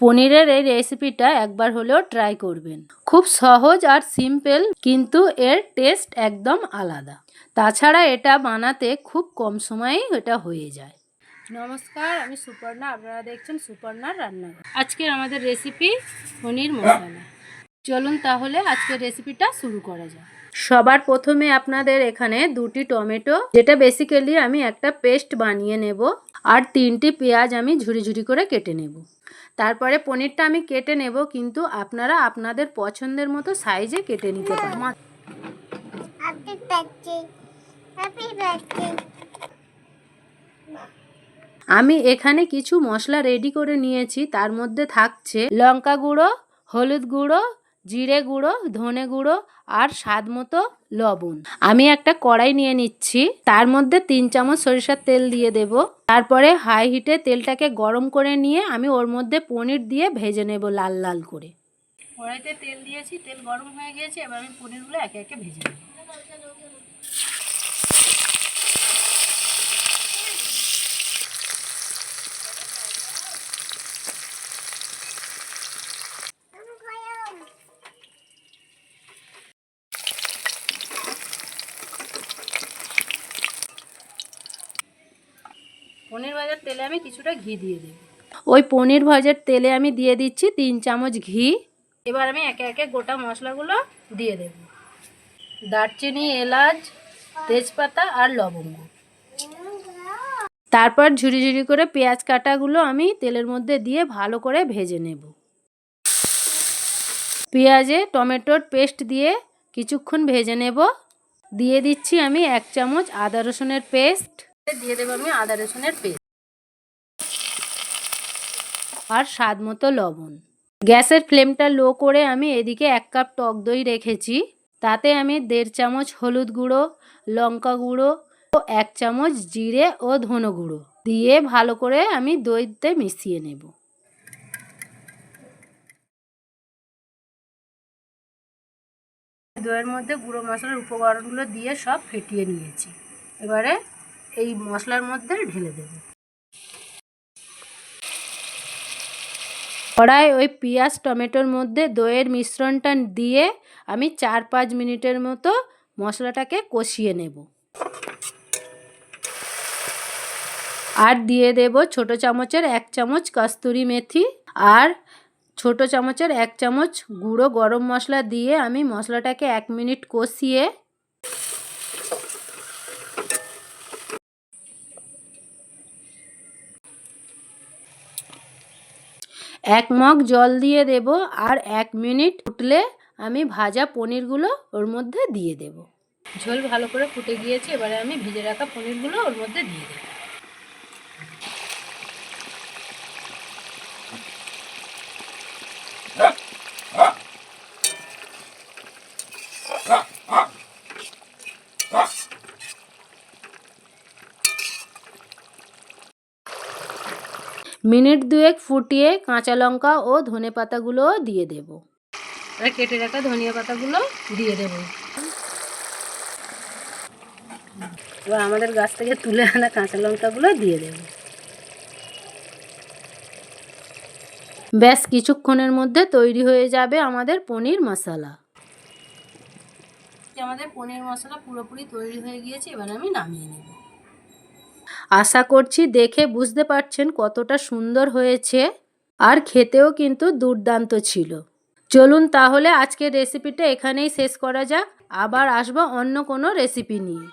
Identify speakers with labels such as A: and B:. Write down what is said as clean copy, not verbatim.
A: পনিরের এই রেসিপিটা একবার হলেও ট্রাই করবেন। খুব সহজ আর সিম্পল, কিন্তু এর টেস্ট একদম আলাদা। তাছাড়া এটা বানাতে খুব কম সময়েই এটা হয়ে যায়। নমস্কার, আমি সুপর্ণা, আপনারা দেখছেন সুপর্ণার রান্নাঘর। আজকের আমাদের রেসিপি পনির মশলা। চলুন তাহলে আজকের রেসিপিটা শুরু করা যাক। সবার প্রথমে আপনাদের এখানে 2টি টমেটো, যেটা বেসিক্যালি আমি একটা পেস্ট বানিয়ে নেব, আর 3টি পেঁয়াজ আমি ঝুরি ঝুরি করে কেটে নেব। তারপরে পনিরটা আমি কেটে নেব, কিন্তু আপনারা আপনাদের পছন্দের মতো সাইজে কেটে নিতে পারেন। আমি এখানে কিছু মশলা রেডি করে নিয়েছি। তার মধ্যে থাকছে লঙ্কা গুঁড়ো, হলুদ গুঁড়ো, জিরে গুঁড়ো, ধনে গুঁড়ো আর স্বাদ মতো লবণ। আমি একটা কড়াই নিয়ে নিচ্ছি, তার মধ্যে 3 চামচ সরিষার তেল দিয়ে দেব। তারপরে হাই হিটে তেলটাকে গরম করে নিয়ে আমি ওর মধ্যে পনির দিয়ে ভেজে নেব লাল লাল করে। কড়াইতে তেল দিয়েছি, তেল গরম হয়ে গিয়েছে, এবার আমি পনিরগুলো একে একে ভেজে নেব। পনির ভাজার তেলে আমি কিছুটা ঘি দিয়ে দেব। ওই পনির ভাজার তেলে আমি দিয়ে দিচ্ছি 3 চামচ ঘি। এবার আমি একে একে গোটা মশলাগুলো দিয়ে দেব। দারচিনি, এলাচ, তেজপাতা আর লবঙ্গ। তারপর ঝুরি ঝুরি করে পেঁয়াজ কাটাগুলো আমি তেলের মধ্যে দিয়ে ভালো করে ভেজে নেব। পেঁয়াজে টমেটোর পেস্ট দিয়ে কিছুক্ষণ ভেজে নেব। দিয়ে দিচ্ছি আমি 1 চামচ আদা রসুনের পেস্ট। দিয়ে দেবো আমি আদা রসুনের পেস্ট আর স্বাদ মতো লবণ। গ্যাসের ফ্লেমটা লো করে আমি এদিকে 1 কাপ টক দই রেখেছি। তাতে আমি 1.5 চামচ হলুদ গুঁড়ো, লঙ্কা গুঁড়ো ও 1 চামচ জিরে ও ধনে গুঁড়ো দিয়ে ভালো করে আমি দইতে মিশিয়ে নেব। দইয়ের মধ্যে গুঁড়ো মশলার উপকরণগুলো দিয়ে সব ফেটিয়ে নিয়েছি। এবারে এই মশলার মধ্যে ঢেলে দেব। কড়াই ওই পেঁয়াজ টমেটোর মধ্যে দইয়ের মিশ্রণটা দিয়ে আমি 4-5 মিনিটের মতো মশলাটাকে কষিয়ে নেব। আর দিয়ে দেব ছোট চামচের 1 চামচ কস্তুরি মেথি আর ছোট চামচের 1 চামচ গুঁড়ো গরম মশলা দিয়ে আমি মশলাটাকে 1 মিনিট কষিয়ে 1 মগ জল দিয়ে দেব। আর 1 মিনিট ফুটলে আমি ভাজা পনিরগুলো ওর মধ্যে দিয়ে দেব। ঝোল ভালো করে ফুটে গিয়েছে, এবারে আমি ভেজে রাখা পনিরগুলো ওর মধ্যে দিয়ে দেব। মিনিট 2 ফুটিয়ে কাঁচা লঙ্কা ও ধনে পাতাগুলো দিয়ে দেব। আর কেটে রাখা ধনিয়া পাতাগুলো দিয়ে দেব। এবার আমাদের গাছ থেকে তুলে আনা কাঁচা লঙ্কাগুলো দিয়ে দেব। ব্যাস কিছুক্ষণের মধ্যে তৈরি হয়ে যাবে আমাদের পনির মশলা। আমাদের পনির মশলা পুরোপুরি তৈরি হয়ে গিয়েছে, এবার আমি নামিয়ে নেব। আশা করছি দেখে বুঝতে পারছেন কতটা সুন্দর হয়েছে, আর খেতেও কিন্তু দুর্দান্ত ছিল। চলুন তাহলে আজকের রেসিপিটা এখানেই শেষ করা যাক। আবার আসবো অন্য কোনো রেসিপি নিয়ে।